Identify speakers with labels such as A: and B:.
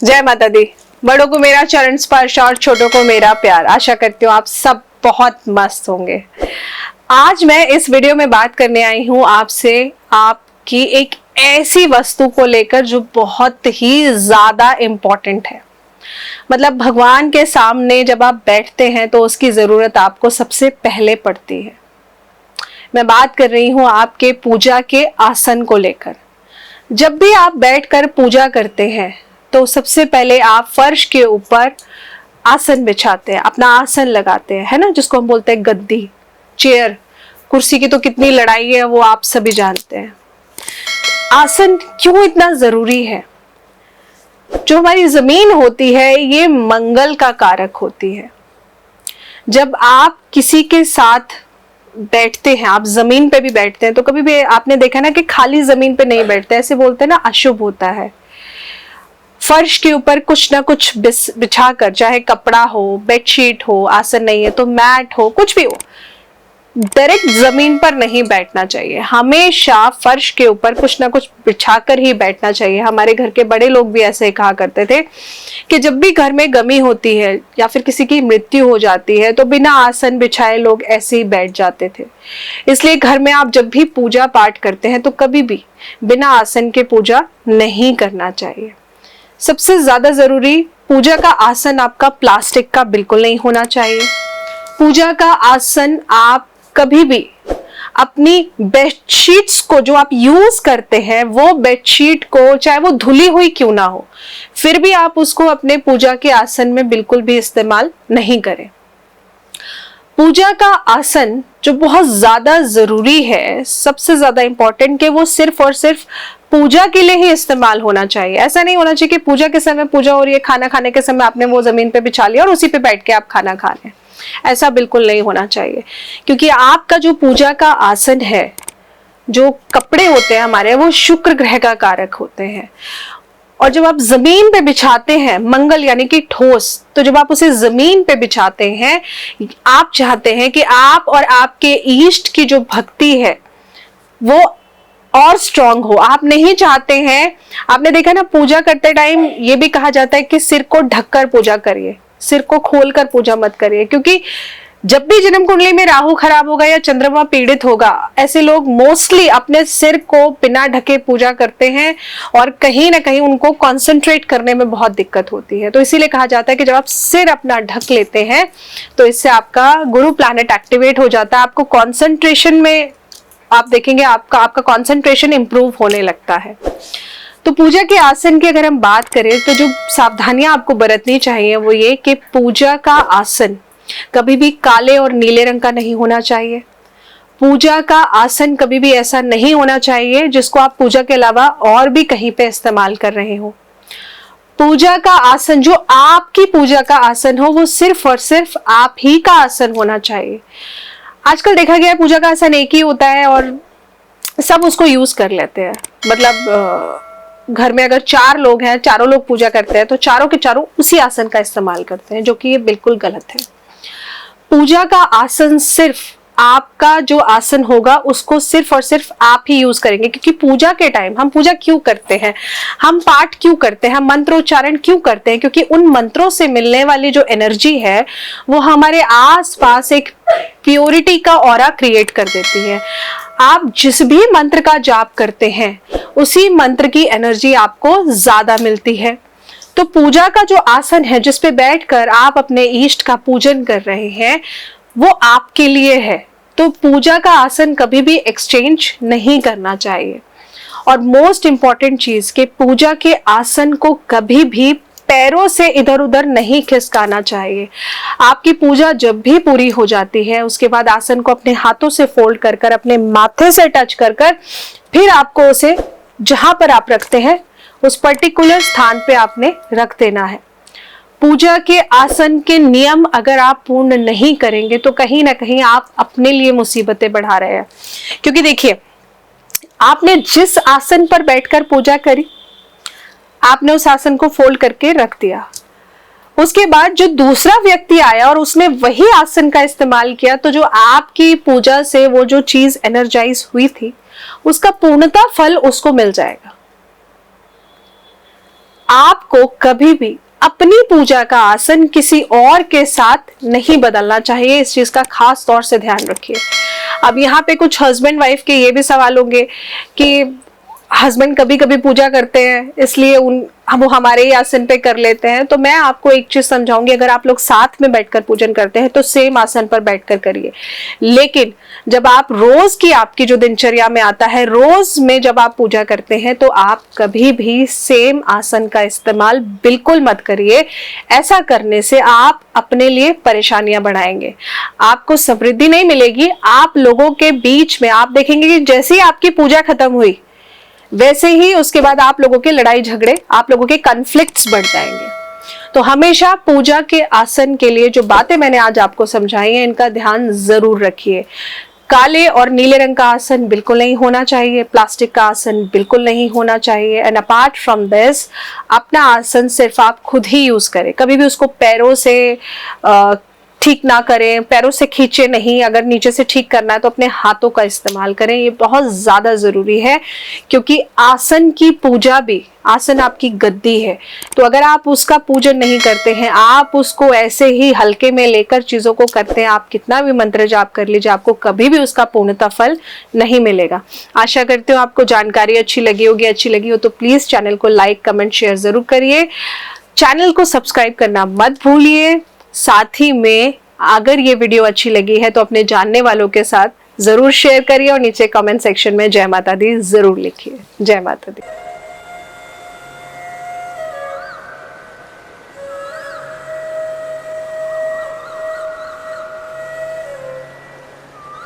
A: जय माता दी। बड़ों को मेरा चरण स्पर्श और छोटों को मेरा प्यार। आशा करती हूँ आप सब बहुत मस्त होंगे। आज मैं इस वीडियो में बात करने आई हूँ आपसे आपकी एक ऐसी वस्तु को लेकर जो बहुत ही ज्यादा इम्पोर्टेंट है। मतलब भगवान के सामने जब आप बैठते हैं तो उसकी जरूरत आपको सबसे पहले पड़ती है। मैं बात कर रही हूँ आपके पूजा के आसन को लेकर। जब भी आप बैठकर पूजा करते हैं तो सबसे पहले आप फर्श के ऊपर आसन बिछाते हैं, अपना आसन लगाते हैं, है ना, जिसको हम बोलते हैं गद्दी, चेयर। कुर्सी की तो कितनी लड़ाई है वो आप सभी जानते हैं। आसन क्यों इतना जरूरी है? जो हमारी जमीन होती है ये मंगल का कारक होती है। जब आप किसी के साथ बैठते हैं, आप जमीन पे भी बैठते हैं, तो कभी भी आपने देखा ना कि खाली जमीन पे नहीं बैठते, ऐसे बोलते हैं ना, अशुभ होता है। फर्श के ऊपर कुछ ना कुछ बिछाकर, चाहे कपड़ा हो, बेडशीट हो, आसन नहीं है तो मैट हो, कुछ भी हो, डायरेक्ट जमीन पर नहीं बैठना चाहिए। हमेशा फर्श के ऊपर कुछ ना कुछ बिछाकर ही बैठना चाहिए। हमारे घर के बड़े लोग भी ऐसे ही कहा करते थे कि जब भी घर में गमी होती है या फिर किसी की मृत्यु हो जाती है तो बिना आसन बिछाए लोग ऐसे ही बैठ जाते थे। इसलिए घर में आप जब भी पूजा पाठ करते हैं तो कभी भी बिना आसन के पूजा नहीं करना चाहिए। सबसे ज्यादा जरूरी, पूजा का आसन आपका प्लास्टिक का बिल्कुल नहीं होना चाहिए। पूजा का आसन आप कभी भी अपनी बेडशीट्स को, जो आप यूज करते हैं, वो बेडशीट को चाहे वो धुली हुई क्यों ना हो, फिर भी आप उसको अपने पूजा के आसन में बिल्कुल भी इस्तेमाल नहीं करें। पूजा का आसन जो बहुत ज्यादा जरूरी है, सबसे ज्यादा इंपॉर्टेंट, कि वो सिर्फ और सिर्फ पूजा के लिए ही इस्तेमाल होना चाहिए। ऐसा नहीं होना चाहिए कि पूजा के समय पूजा हो रही है, खाना खाने के समय आपने वो जमीन पे बिछा लिया और उसी पे बैठ के आप खाना खा रहे हैं। ऐसा बिल्कुल नहीं होना चाहिए, क्योंकि आपका जो पूजा का आसन है, जो कपड़े होते हैं हमारे, वो शुक्र ग्रह का कारक होते हैं। और जब आप जमीन पे बिछाते हैं, मंगल यानी कि ठोस, तो जब आप उसे जमीन पे बिछाते हैं, आप चाहते हैं कि आप और आपके इष्ट की जो भक्ति है वो और स्ट्रांग हो। आप नहीं चाहते हैं, आपने देखा ना, पूजा करते टाइम ये भी कहा जाता है कि सिर को ढककर पूजा करिए, सिर को खोलकर पूजा मत करिए, क्योंकि जब भी जन्म कुंडली में राहु खराब होगा या चंद्रमा पीड़ित होगा, ऐसे लोग मोस्टली अपने सिर को बिना ढके पूजा करते हैं और कहीं ना कहीं उनको कंसंट्रेट करने में बहुत दिक्कत होती है। तो इसीलिए कहा जाता है कि जब आप सिर अपना ढक लेते हैं तो इससे आपका गुरु प्लैनेट एक्टिवेट हो जाता है। आपको कॉन्सेंट्रेशन में, आप देखेंगे आपका कंसंट्रेशन इंप्रूव होने लगता है। तो पूजा के आसन की अगर हम बात करें तो जो सावधानियां आपको बरतनी चाहिए वो ये कि पूजा का आसन कभी भी काले और नीले रंग का नहीं होना चाहिए। पूजा का आसन कभी भी ऐसा नहीं होना चाहिए जिसको आप पूजा के अलावा और भी कहीं पे इस्तेमाल कर रहे हो। पूजा का आसन, जो आपकी पूजा का आसन हो, वो सिर्फ और सिर्फ आप ही का आसन होना चाहिए। आजकल देखा गया है पूजा का आसन एक ही होता है और सब उसको यूज कर लेते हैं। मतलब घर में अगर 4 लोग हैं, चारों लोग पूजा करते हैं तो चारों के चारों उसी आसन का इस्तेमाल करते हैं, जो कि ये बिल्कुल गलत है। पूजा का आसन सिर्फ आपका जो आसन होगा उसको सिर्फ और सिर्फ आप ही यूज करेंगे, क्योंकि पूजा के टाइम हम पूजा क्यों करते हैं, हम पाठ क्यों करते हैं, हम मंत्रोच्चारण क्यों करते हैं, क्योंकि उन मंत्रों से मिलने वाली जो एनर्जी है वो हमारे आसपास एक प्योरिटी का ऑरा क्रिएट कर देती है। आप जिस भी मंत्र का जाप करते हैं उसी मंत्र की एनर्जी आपको ज्यादा मिलती है। तो पूजा का जो आसन है जिस पे बैठकर आप अपने इष्ट का पूजन कर रहे हैं वो आपके लिए है। तो पूजा का आसन कभी भी एक्सचेंज नहीं करना चाहिए। और मोस्ट इंपॉर्टेंट चीज कि पूजा के आसन को कभी भी पैरों से इधर उधर नहीं खिसकाना चाहिए। आपकी पूजा जब भी पूरी हो जाती है उसके बाद आसन को अपने हाथों से फोल्ड कर कर, अपने माथे से टच कर कर, फिर आपको उसे जहां पर आप रखते हैं उस पर्टिकुलर स्थान पे आपने रख देना है। पूजा के आसन के नियम अगर आप पूर्ण नहीं करेंगे तो कहीं ना कहीं आप अपने लिए मुसीबतें बढ़ा रहे हैं। क्योंकि देखिए, आपने जिस आसन पर बैठकर पूजा करी, आपने उस आसन को फोल्ड करके रख दिया। उसके बाद जो दूसरा व्यक्ति आया और उसने वही आसन का इस्तेमाल किया, तो जो आपकी पूजा से वो जो चीज एनर्जाइज हुई थी उसका पूर्णता फल उसको मिल जाएगा। आपको कभी भी अपनी पूजा का आसन किसी और के साथ नहीं बदलना चाहिए। इस चीज का खास तौर से ध्यान रखिए। अब यहाँ पे कुछ हस्बैंड वाइफ के ये भी सवाल होंगे कि हस्बैंड कभी कभी पूजा करते हैं इसलिए वो हमारे ही आसन पे कर लेते हैं। तो मैं आपको एक चीज समझाऊंगी, अगर आप लोग साथ में बैठकर पूजन करते हैं तो सेम आसन पर बैठकर करिए। लेकिन जब आप रोज की आपकी जो दिनचर्या में आता है, रोज में जब आप पूजा करते हैं तो आप कभी भी सेम आसन का इस्तेमाल बिल्कुल मत करिए। ऐसा करने से आप अपने लिए परेशानियां बढ़ाएंगे, आपको समृद्धि नहीं मिलेगी। आप लोगों के बीच में आप देखेंगे कि जैसे ही आपकी पूजा खत्म हुई वैसे ही उसके बाद आप लोगों के लड़ाई झगड़े, आप लोगों के कॉन्फ्लिक्ट्स बढ़ जाएंगे। तो हमेशा पूजा के आसन के लिए जो बातें मैंने आज आपको समझाई हैं, इनका ध्यान जरूर रखिए। काले और नीले रंग का आसन बिल्कुल नहीं होना चाहिए, प्लास्टिक का आसन बिल्कुल नहीं होना चाहिए। एंड अपार्ट फ्रॉम दिस, अपना आसन सिर्फ आप खुद ही यूज करें, कभी भी उसको पैरों से ठीक ना करें, पैरों से खींचे नहीं। अगर नीचे से ठीक करना है तो अपने हाथों का इस्तेमाल करें, ये बहुत ज्यादा जरूरी है। क्योंकि आसन की पूजा भी, आसन आपकी गद्दी है, तो अगर आप उसका पूजन नहीं करते हैं, आप उसको ऐसे ही हल्के में लेकर चीजों को करते हैं, आप कितना भी मंत्र जाप कर लीजिए, आपको कभी भी उसका पूर्णतः फल नहीं मिलेगा। आशा करती हूँ आपको जानकारी अच्छी लगी होगी। अच्छी लगी हो तो प्लीज चैनल को लाइक, कमेंट, शेयर जरूर करिए। चैनल को सब्सक्राइब करना मत भूलिए। साथ ही में अगर ये वीडियो अच्छी लगी है तो अपने जानने वालों के साथ जरूर शेयर करिए और नीचे कमेंट सेक्शन में जय माता दी जरूर लिखिए। जय माता दी।